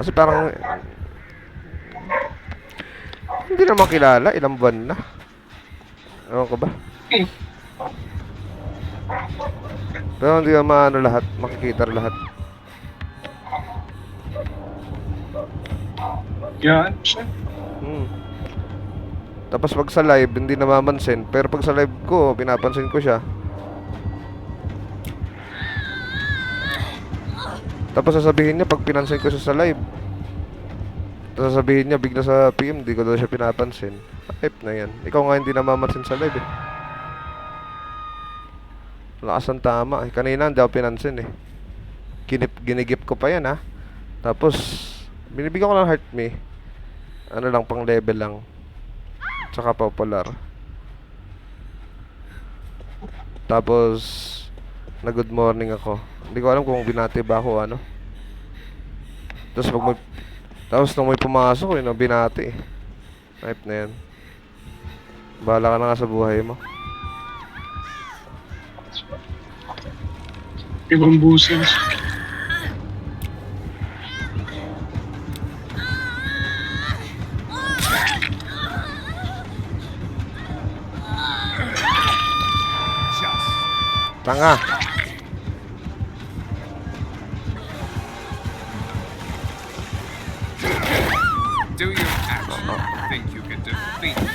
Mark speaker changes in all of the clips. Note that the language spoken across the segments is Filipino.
Speaker 1: Kasi parang hindi naman kilala, ilang buwan na. Ewan ko ba? Pero hindi ka maano lahat, makikita lahat.
Speaker 2: Yan siya.
Speaker 1: Hmm. Tapos pag sa live, hindi namamansin. Pero pag sa live ko, pinapansin ko siya. Tapos sasabihin niya pag pinansin ko siya sa live. Tapos sasabihin niya bigla sa PM, di ko daw siya pinapansin. Hype na yan. Ikaw nga hindi namamansin sa live eh. Lakas ang tama eh. Kanina hindi ako pinansin eh. Ginigip ko pa yan ha. Tapos, binibigyan ko lang heart me. Ano lang, pang level lang. Tsaka popular. Tapos, na good morning ako. Hindi ko alam kung binati ba ako ano. Tapos pag may, tapos nung may pumasok yun, binati eh. Hype na yan. Bahala ka na nga sa buhay mo.
Speaker 2: Ibang busin.
Speaker 1: Tanga!
Speaker 3: Do you actually think you can defeat me?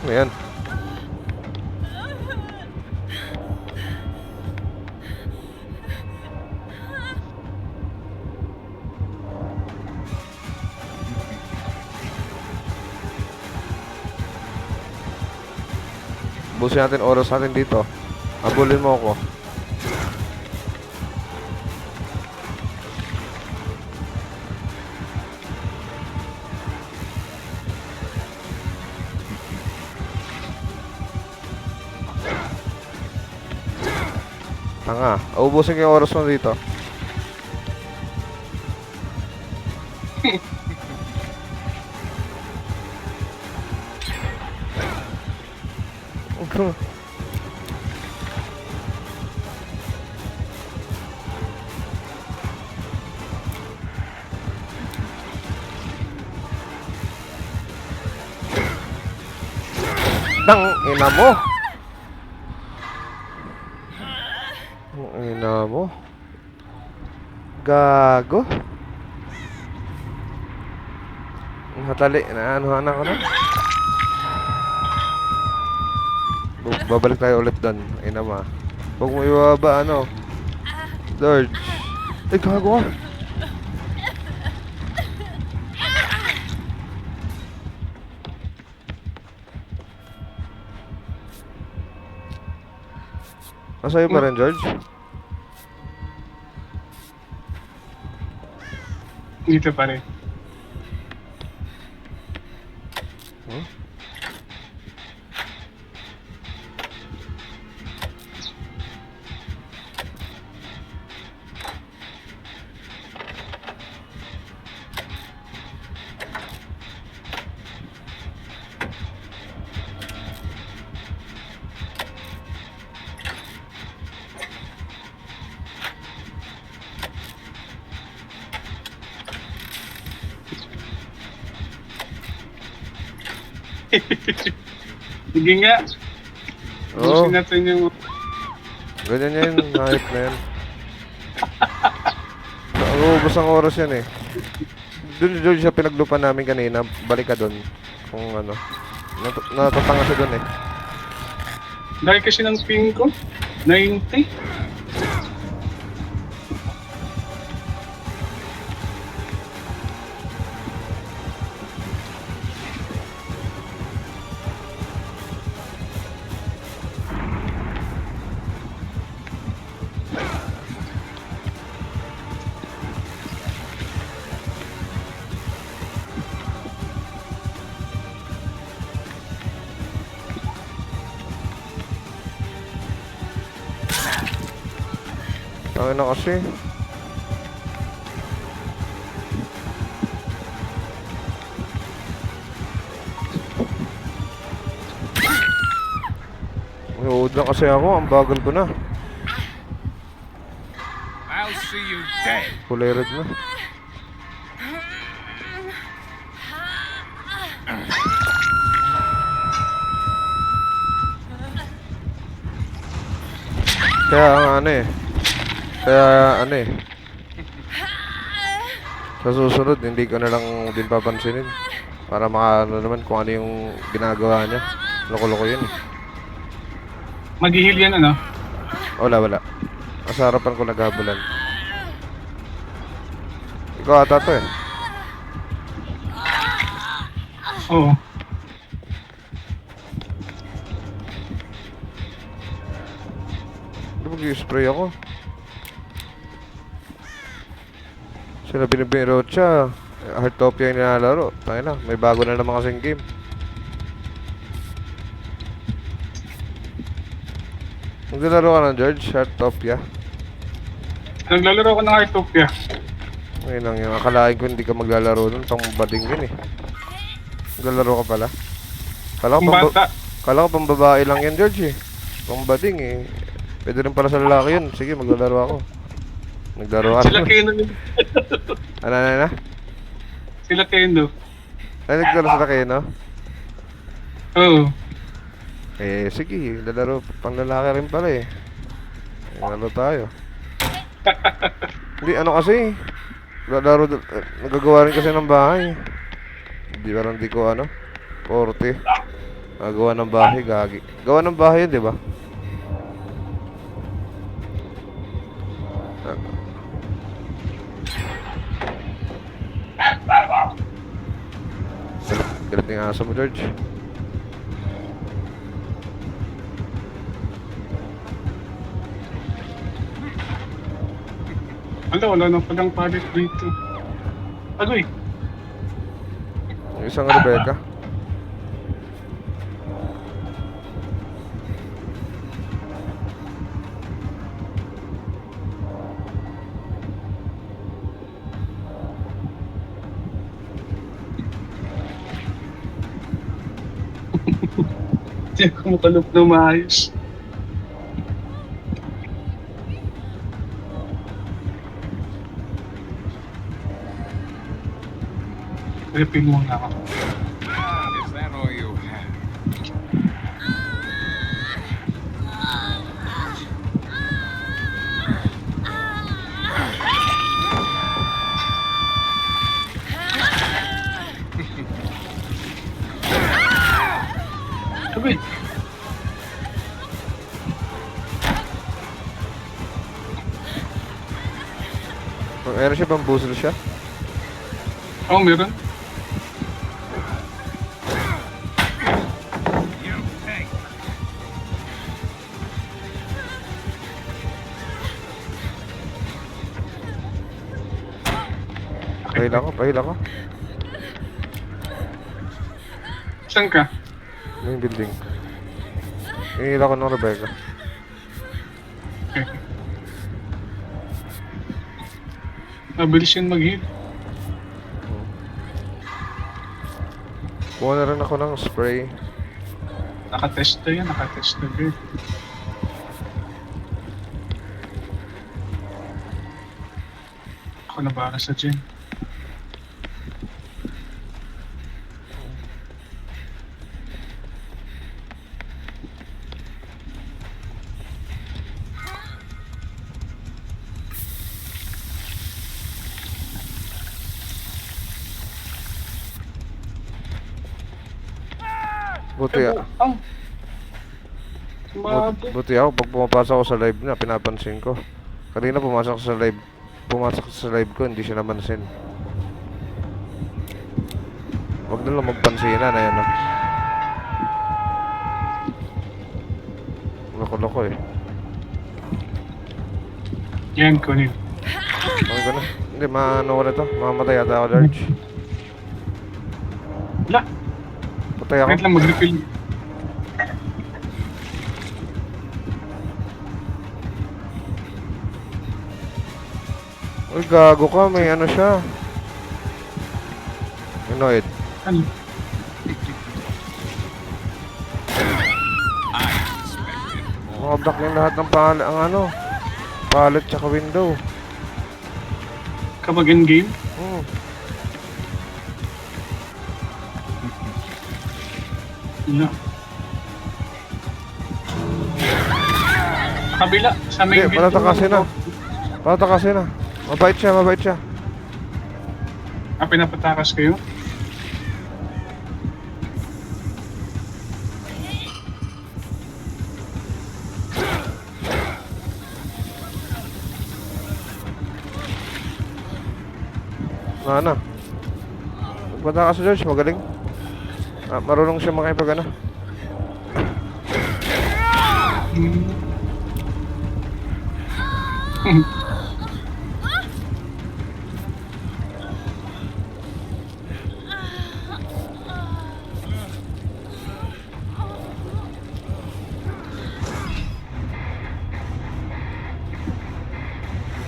Speaker 1: Ayan. Busin natin oras natin dito. Abulin mo ako. Tanga. Ubusin ko yung oras mo dito. Dang ina mo. Ang ina mo. Gago. Hatali na anuhan ako na. Babalik tayo ulit doon. Ina ma. Huwag mo ibaba ano. George. Ay gago ka. Masaya pa rin, George?
Speaker 2: Dito pa rin.
Speaker 1: Hmm?
Speaker 2: Sige nga.
Speaker 1: Oo.
Speaker 2: Busin natin yung...
Speaker 1: Ganyan yan. Hype na yan. Nauubos ang oras yan eh. Doon siya pinaglupa namin kanina. Balik ka doon. Kung ano. Natatanga siya doon eh.
Speaker 2: Dahil kasi ng ping ko, 90.
Speaker 1: Tangin na kasi. Nuod na kasi ako, ang bagal ko na.
Speaker 3: I'll see you dead.
Speaker 1: Kulay red na. Kaya ang ano eh. Kaya ano eh. Sa susunod, hindi ko na lang din papansinin. Para makaano naman kung ano yung ginagawa niya. Loko-loko yun eh.
Speaker 2: Mag-heal yan, ano?
Speaker 1: Wala. Sa harapan ko naghabulan. Ikaw ata to eh.
Speaker 2: Oo.
Speaker 1: Ano mag-spray ako? Sila binibirot siya. Heartopia yung nilalaro. Tayo na, may bago na naman kasing game. Naglalaro ka ng George? Heartopia?
Speaker 2: Naglalaro ko ng Heartopia.
Speaker 1: Ngayon lang yun. Akalain ko hindi ka maglalaro nun. Pang bading yun eh. Naglalaro ka pala? Kala ko
Speaker 2: Yung bata.
Speaker 1: kala ko pang babae lang yan George eh. Pang bading eh. Pwede rin pala sa lalaki yun. Sige, maglalaro ako. Naglaro ako.
Speaker 2: Sila Keno.
Speaker 1: Ano?
Speaker 2: Sila Keno.
Speaker 1: Ay, naglaro sa Keno?
Speaker 2: Oo.
Speaker 1: Eh, sige. Lalaro. Pang lalaki rin pala eh. Lalo tayo. Hindi, ano kasi. Lalaro. Nagagawa rin kasi ng bahay. Hindi ko ano. 40. Gawa ng bahay, gagi. Gawa ng bahay yun, di ba? Galit yung aso mo, George.
Speaker 2: Wala na palang palit dito. Agoy.
Speaker 1: Yung isang Rebecca.
Speaker 2: Hindi ako makalop na maayos. Refill muna ako.
Speaker 3: Is that all you have?
Speaker 2: Agoy.
Speaker 1: Meron siya bang buzzer siya?
Speaker 2: Oo, meron.
Speaker 3: You take.
Speaker 1: Pahil ako.
Speaker 2: Saan ka?
Speaker 1: Yung building. Hihila ko ng Rebecca.
Speaker 2: Okay. Mabilis yun mag-heal.
Speaker 1: Kuha na rin ako ng spray.
Speaker 2: Nakatest na yan, nakatest na yan. Ako na para sa gym.
Speaker 1: Buti,
Speaker 2: Ang! Sumabot.
Speaker 1: buti ako pag pumapasok ako sa live na, pinapansin ko. Kanina pumasok sa live ko, hindi siya namansin. Huwag na lang magpansinan, ayan na. Loko-loko eh.
Speaker 2: Yan, kunin.
Speaker 1: Ano ko na? Hindi, maano ko na to. Mamamatay ata ako, George.
Speaker 2: Wala.
Speaker 1: Patay ako.
Speaker 2: Wait lang, mag-refill.
Speaker 1: Uy, gago ka. May ano siya. Annoyed.
Speaker 2: Ano?
Speaker 3: I suspected
Speaker 1: Makablock yung lahat ng ang ano, pallet tsaka window.
Speaker 2: Kapag in-game?
Speaker 1: Hmm.
Speaker 2: No. Kabila, sa main
Speaker 1: Hindi, patatakasin na. Patatakasin na. Mabait siya, mabait siya.
Speaker 2: Ah, pinapatakas kayo?
Speaker 1: Ano? Patakas si George, magaling. Ah, marunong siya makipag ano.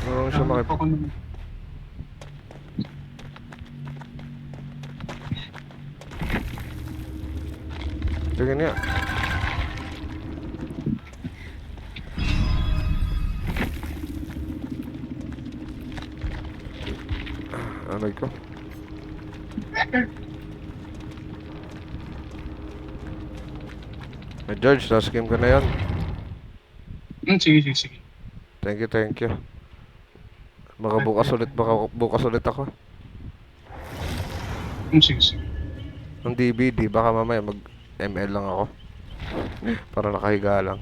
Speaker 1: Marunong siya makipag.
Speaker 2: Ako naman.
Speaker 1: Tingnan niya. Aray ko. George, last game ka na yan.
Speaker 2: Sige, sige, sige.
Speaker 1: Thank you, thank you. Baka bukas ulit ako.
Speaker 2: Sige, sige.
Speaker 1: Ng DVD, baka mamaya mag-ML lang ako. Para nakahiga lang.